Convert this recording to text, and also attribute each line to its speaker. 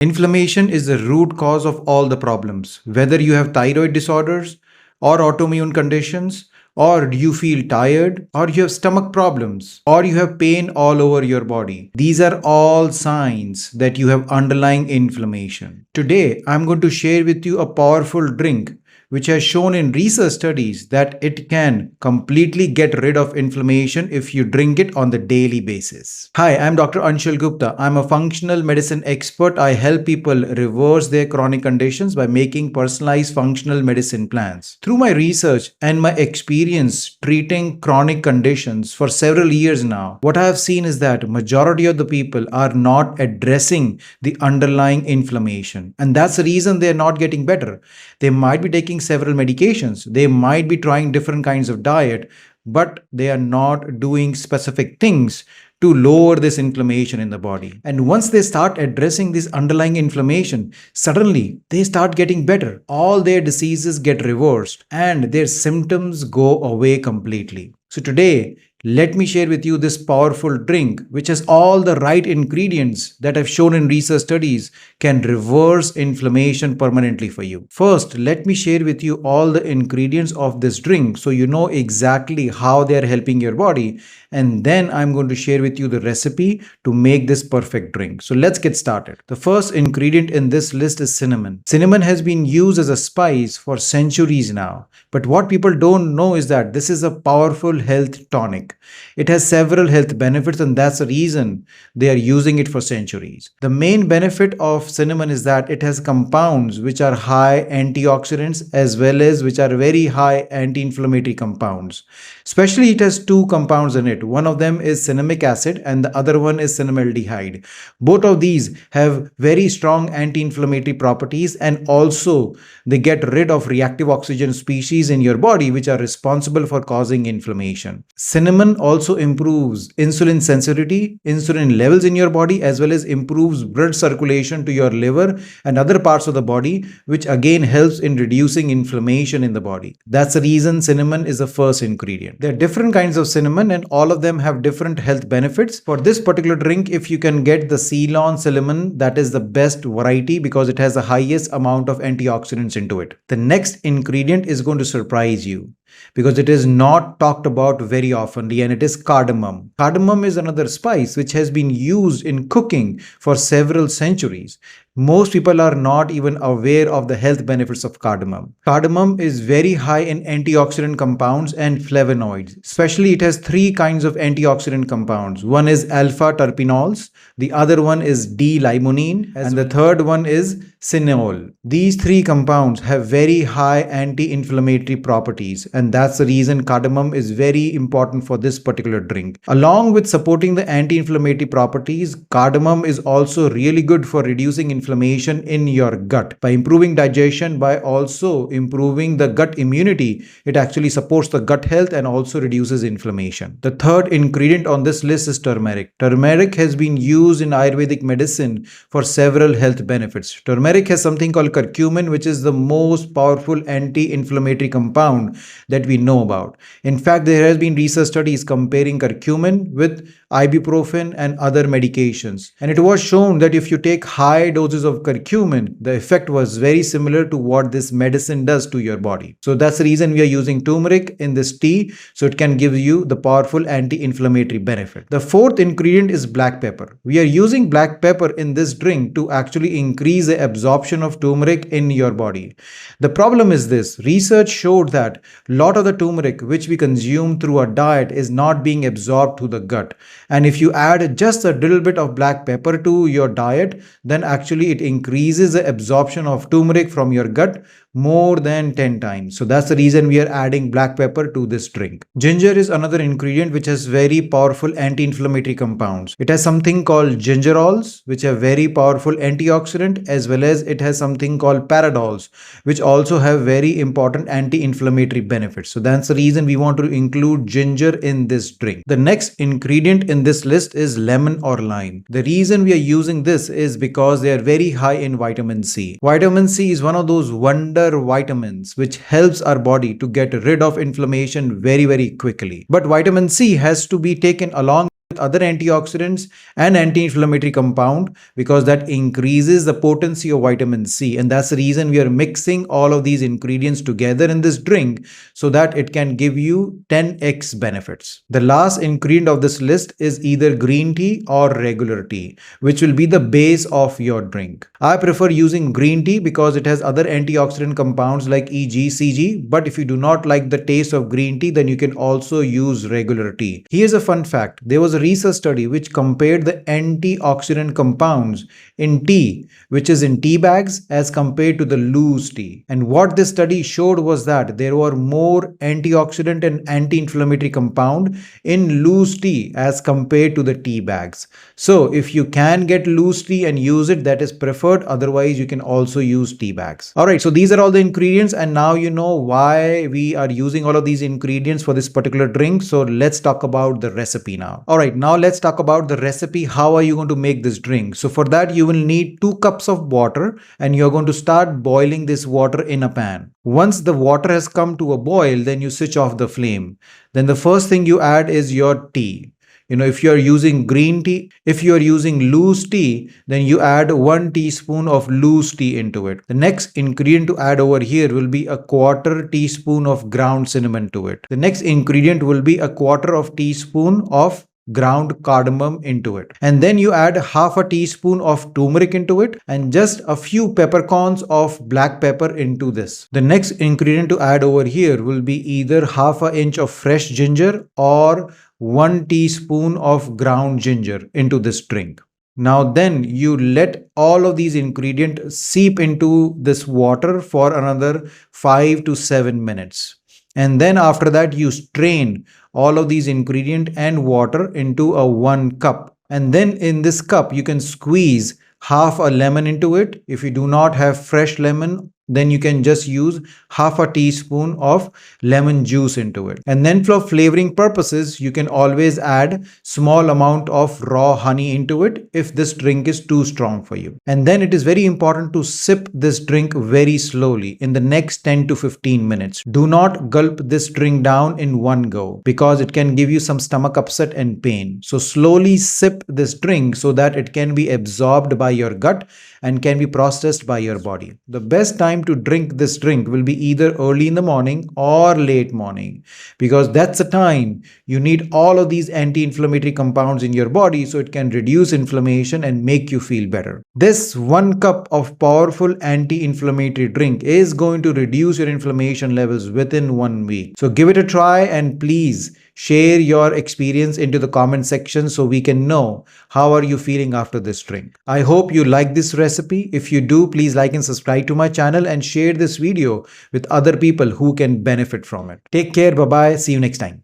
Speaker 1: Inflammation is the root cause of all the problems, whether you have thyroid disorders or autoimmune conditions, or you feel tired, or you have stomach problems, or you have pain all over your body. These are all signs that you have underlying inflammation. Today, I'm going to share with you a powerful drink which has shown in research studies that it can completely get rid of inflammation if you drink it on the daily basis. Hi, I'm Dr. Anshul Gupta. I'm a functional medicine expert. I help people reverse their chronic conditions by making personalized functional medicine plans. Through my research and my experience treating chronic conditions for several years now, what I have seen is that majority of the people are not addressing the underlying inflammation. And that's the reason they're not getting better. They might be taking several medications, they might be trying different kinds of diet, but they are not doing specific things to lower this inflammation in the body. And once they start addressing this underlying inflammation, suddenly they start getting better. All their diseases get reversed and their symptoms go away completely. So today, let me share with you this powerful drink which has all the right ingredients that I've shown in research studies can reverse inflammation permanently for you. First, let me share with you all the ingredients of this drink so you know exactly how they are helping your body, and then I'm going to share with you the recipe to make this perfect drink. So let's get started. The first ingredient in this list is cinnamon. Cinnamon has been used as a spice for centuries now, but what people don't know is that this is a powerful health tonic. It has several health benefits, and that's the reason they are using it for centuries. The main benefit of cinnamon is that it has compounds which are high antioxidants as well as which are very high anti-inflammatory compounds. Especially it has two compounds in it. One of them is cinnamic acid and the other one is cinnamaldehyde. Both of these have very strong anti-inflammatory properties, and also they get rid of reactive oxygen species in your body which are responsible for causing inflammation. Cinnamon also improves insulin sensitivity, insulin levels in your body, as well as improves blood circulation to your liver and other parts of the body, which again helps in reducing inflammation in the body. That's the reason cinnamon is the first ingredient. There are different kinds of cinnamon and all of them have different health benefits. For this particular drink, if you can get the Ceylon cinnamon, that is the best variety because it has the highest amount of antioxidants into it. The next ingredient is going to surprise you because it is not talked about very oftenly, and it is cardamom. Cardamom is another spice which has been used in cooking for several centuries. Most people are not even aware of the health benefits of cardamom. Cardamom is very high in antioxidant compounds and flavonoids. Especially it has three kinds of antioxidant compounds. One is alpha terpenols, the other one is D-limonene, and the third one is cineol. These three compounds have very high anti-inflammatory properties, and that's the reason cardamom is very important for this particular drink. Along with supporting the anti-inflammatory properties, cardamom is also really good for reducing inflammation in your gut. By improving digestion, by also improving the gut immunity, it actually supports the gut health and also reduces inflammation. The third ingredient on this list is turmeric. Turmeric has been used in Ayurvedic medicine for several health benefits. Turmeric has something called curcumin, which is the most powerful anti-inflammatory compound that we know about. In fact, there has been research studies comparing curcumin with ibuprofen and other medications, and it was shown that if you take high doses of curcumin, the effect was very similar to what this medicine does to your body. So that's the reason we are using turmeric in this tea, so it can give you the powerful anti-inflammatory benefit. The fourth ingredient is black pepper. We are using black pepper in this drink to actually increase the absorption of turmeric in your body. The problem is this: research showed that a lot of the turmeric which we consume through our diet is not being absorbed to the gut. And if you add just a little bit of black pepper to your diet, then actually it increases the absorption of turmeric from your gut more than 10 times. So that's the reason we are adding black pepper to this drink. Ginger is another ingredient which has very powerful anti-inflammatory compounds. It has something called gingerols, which are very powerful antioxidant, as well as it has something called paradols, which also have very important anti-inflammatory benefits. So that's the reason we want to include ginger in this drink. The next ingredient in this list is lemon or lime. The reason we are using this is because they are very high in vitamin C. Vitamin C is one of those wonder vitamins which helps our body to get rid of inflammation very quickly. But vitamin C has to be taken along with other antioxidants and anti-inflammatory compound, because that increases the potency of vitamin C. And that's the reason we are mixing all of these ingredients together in this drink so that it can give you 10x benefits. The last ingredient of this list is either green tea or regular tea, which will be the base of your drink. I prefer using green tea because it has other antioxidant compounds like EGCG, but if you do not like the taste of green tea, then you can also use regular tea. Here's a fun fact. There was a research study which compared the antioxidant compounds in tea, which is in tea bags, as compared to the loose tea. And what this study showed was that there were more antioxidant and anti-inflammatory compound in loose tea as compared to the tea bags. So if you can get loose tea and use it, that is preferred. Otherwise, you can also use tea bags. Alright, so these are all the ingredients, and now you know why we are using all of these ingredients for this particular drink. So let's talk about the recipe now. Alright, now let's talk about the recipe. How are you going to make this drink? So for that, you will need 2 cups of water, and you're going to start boiling this water in a pan. Once the water has come to a boil, then you switch off the flame. Then the first thing you add is your tea. If you are using green tea, if you are using loose tea, then you add 1 teaspoon of loose tea into it. The next ingredient to add over here will be a 1/4 teaspoon of ground cinnamon to it. The next ingredient will be a 1/4 teaspoon of ground cardamom into it. And then you add 1/2 teaspoon of turmeric into it and just a few peppercorns of black pepper into this. The next ingredient to add over here will be either 1/2 inch of fresh ginger or 1 teaspoon of ground ginger into this drink. Now then you let all of these ingredients seep into this water for another 5 to 7 minutes. And then after that you strain all of these ingredients and water into a 1 cup. And then in this cup you can squeeze 1/2 a lemon into it. If you do not have fresh lemon, then you can just use 1/2 teaspoon of lemon juice into it. And then for flavoring purposes, you can always add small amount of raw honey into it if this drink is too strong for you. And then it is very important to sip this drink very slowly in the next 10 to 15 minutes. Do not gulp this drink down in one go because it can give you some stomach upset and pain. So slowly sip this drink so that it can be absorbed by your gut and can be processed by your body. The best time to drink this drink will be either early in the morning or late morning, because that's the time you need all of these anti-inflammatory compounds in your body so it can reduce inflammation and make you feel better. This 1 cup of powerful anti-inflammatory drink is going to reduce your inflammation levels within 1 week. So give it a try and please share your experience into the comment section so we can know how are you feeling after this drink. I hope you like this recipe. If you do, please like and subscribe to my channel and share this video with other people who can benefit from it. Take care. Bye-bye. See you next time.